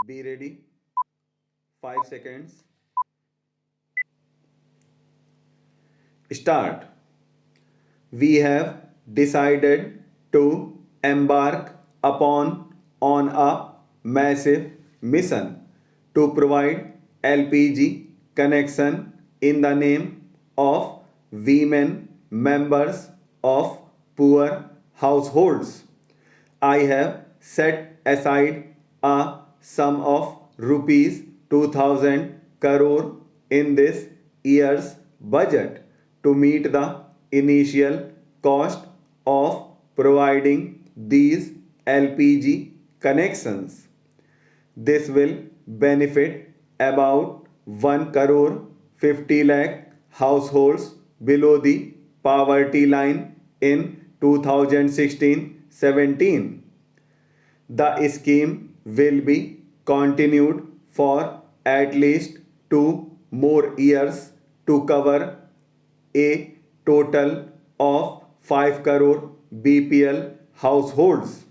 Be ready. 5 seconds. Start. We have decided to embark upon on a massive mission to provide LPG connection in the name of women members of poor households. I have set aside a sum of rupees 2000 crore in this year's budget to meet the initial cost of providing these LPG connections. This will benefit about 1 crore 50 lakh households below the poverty line in 2016-17. The scheme will be continued for at least 2 more years to cover a total of 5 crore BPL households.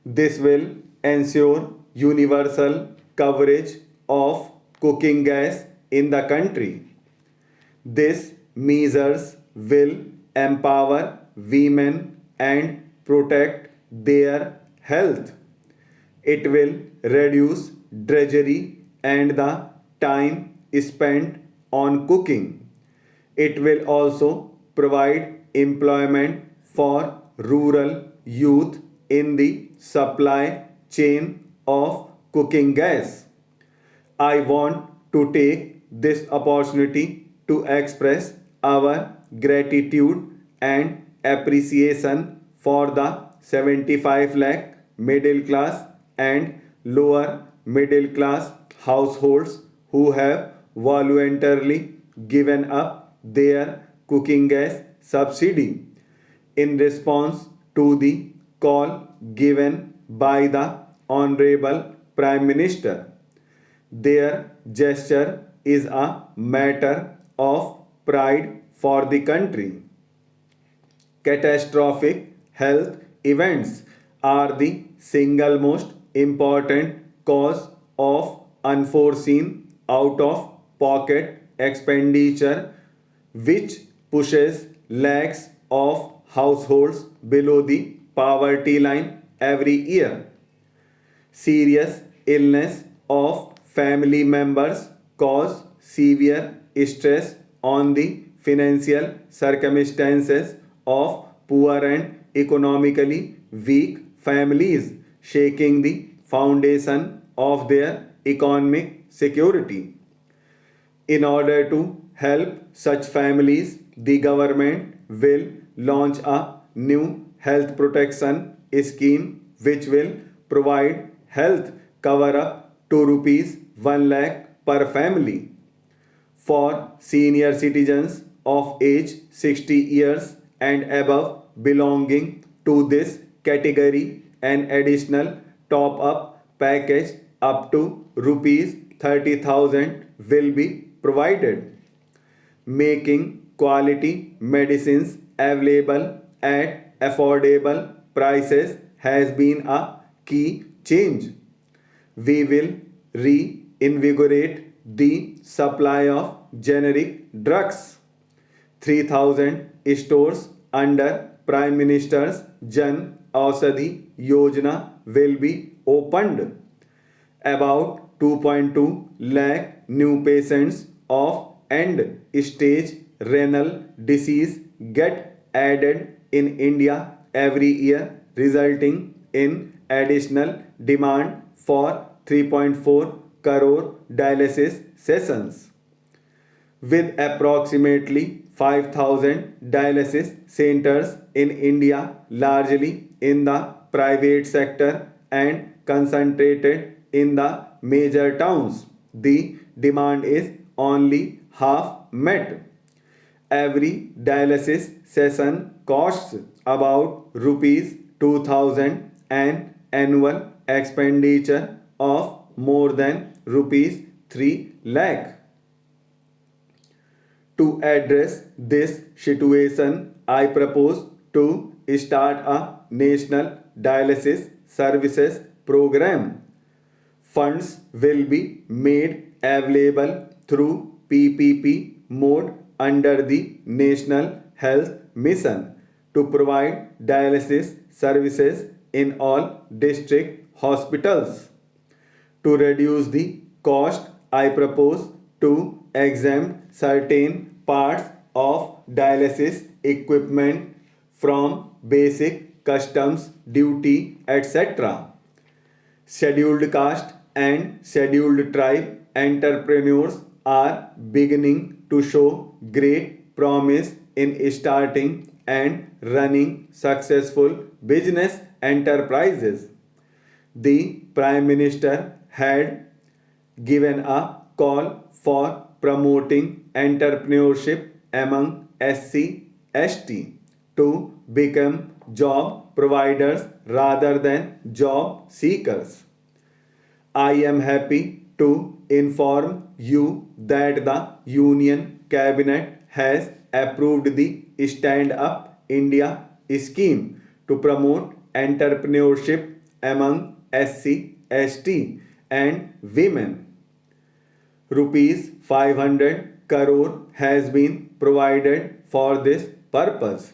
This will ensure universal coverage of cooking gas in the country. These measures will empower women and protect their health. It will reduce drudgery and the time spent on cooking. It will also provide employment for rural youth in the supply chain of cooking gas. I want to take this opportunity to express our gratitude and appreciation for the 75 lakh middle class and lower middle class households who have voluntarily given up their cooking gas subsidy in response to the call given by the Honorable Prime Minister. Their gesture is a matter of pride for the country. Catastrophic health events are the single most important cause of unforeseen out of pocket expenditure, which pushes lakhs of households below the poverty line every year. Serious illness of family members cause severe stress on the financial circumstances of poor and economically weak families, shaking the foundation of their economic security. In order to help such families, the government will launch a new health protection scheme which will provide health cover up to rupees 1 lakh per family. For senior citizens of age 60 years and above belonging to this category, an additional top up package up to rupees 30,000 will be provided, making quality medicines available at affordable prices has been a key change. We will reinvigorate the supply of generic drugs. 3,000 stores under Prime Minister's Jan Aushadhi Yojana will be opened. About 2.2 lakh new patients of end stage renal disease get added in India every year, resulting in additional demand for 3.4 crore dialysis sessions. With approximately 5,000 dialysis centers in India, largely in the private sector and concentrated in the major towns, the demand is only half met. Every dialysis session costs about rupees 2000, an annual expenditure of more than rupees 3 lakh. To address this situation, I propose to start a national dialysis services program. Funds will be made available through PPP mode under the National Health Mission to provide dialysis services in all district hospitals. To reduce the cost, I propose to exempt certain parts of dialysis equipment from basic customs duty, etc. Scheduled caste and scheduled tribe entrepreneurs are beginning to show great promise in starting and running successful business enterprises. The Prime Minister had given a call for promoting entrepreneurship among SC ST to become job providers rather than job seekers. I am happy to inform you that the Union Cabinet has approved the Stand Up India scheme to promote entrepreneurship among SC, ST and women. Rupees 500 crore has been provided for this purpose.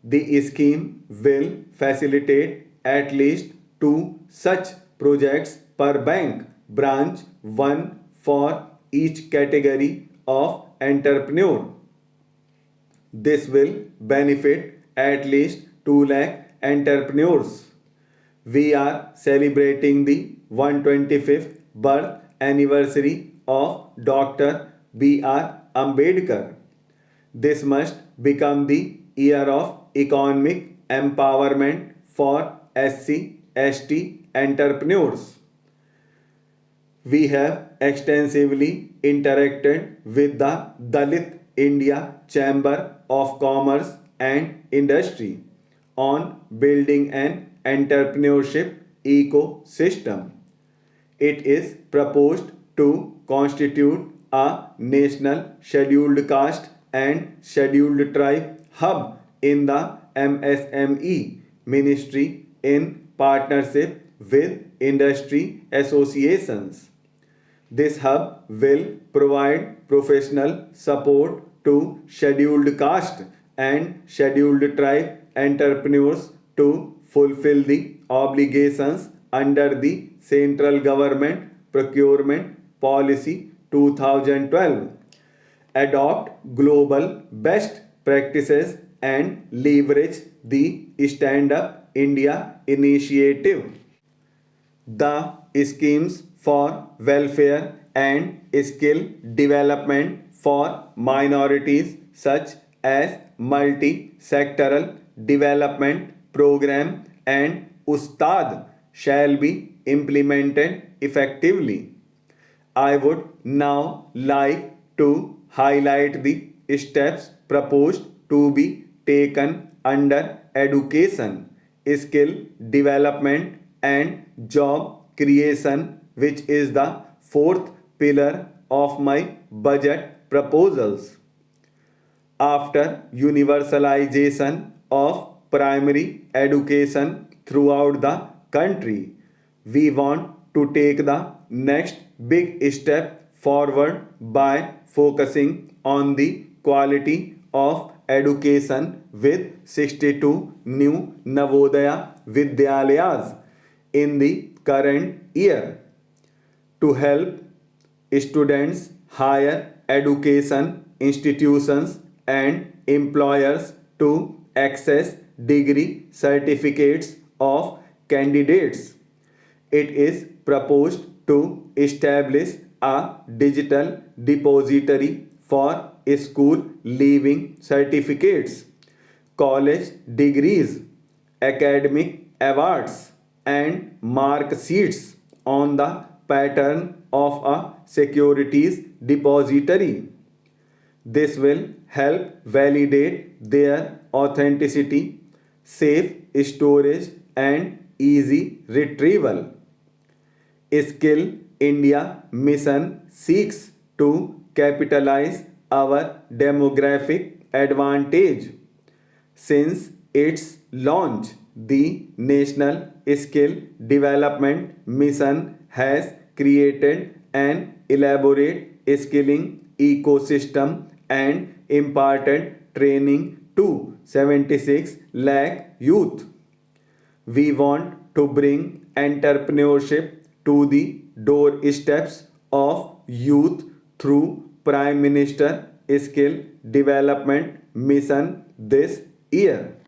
The scheme will facilitate at least two such projects per bank branch, one for each category of entrepreneur. This will benefit at least 2 lakh entrepreneurs. We are celebrating the 125th birth anniversary of Dr. B.R. Ambedkar. This must become the year of economic empowerment for SC, ST entrepreneurs. We have extensively interacted with the Dalit India Chamber of Commerce and Industry on building an entrepreneurship ecosystem. It is proposed to constitute a national scheduled caste and scheduled tribe hub in the MSME ministry in partnership with industry associations. This hub will provide professional support to scheduled caste and scheduled tribe entrepreneurs to fulfill the obligations under the central government procurement policy 2012, adopt global best practices and leverage the Stand Up India initiative. The schemes for welfare and skill development for minorities such as multi-sectoral development program and Ustad shall be implemented effectively. I would now like to highlight the steps proposed to be taken under education, skill development and job creation, which is the fourth pillar of my budget proposals. After universalization of primary education throughout the country, we want to take the next big step forward by focusing on the quality of education with 62 new Navodaya Vidyalayas in the current year to help students, higher education institutions and employers to access degree certificates of candidates. It is proposed to establish a digital depository for school leaving certificates, college degrees, academic awards, and mark sheets on the pattern of a securities depository. This will help validate their authenticity, safe storage, and easy retrieval. Skill India mission seeks to capitalize our demographic advantage. Since its launch, the National Skill Development Mission has created an elaborate skilling ecosystem and imparted training to 76 lakh youth. We want to bring entrepreneurship to the doorsteps of youth through Prime Minister Skill Development Mission this year.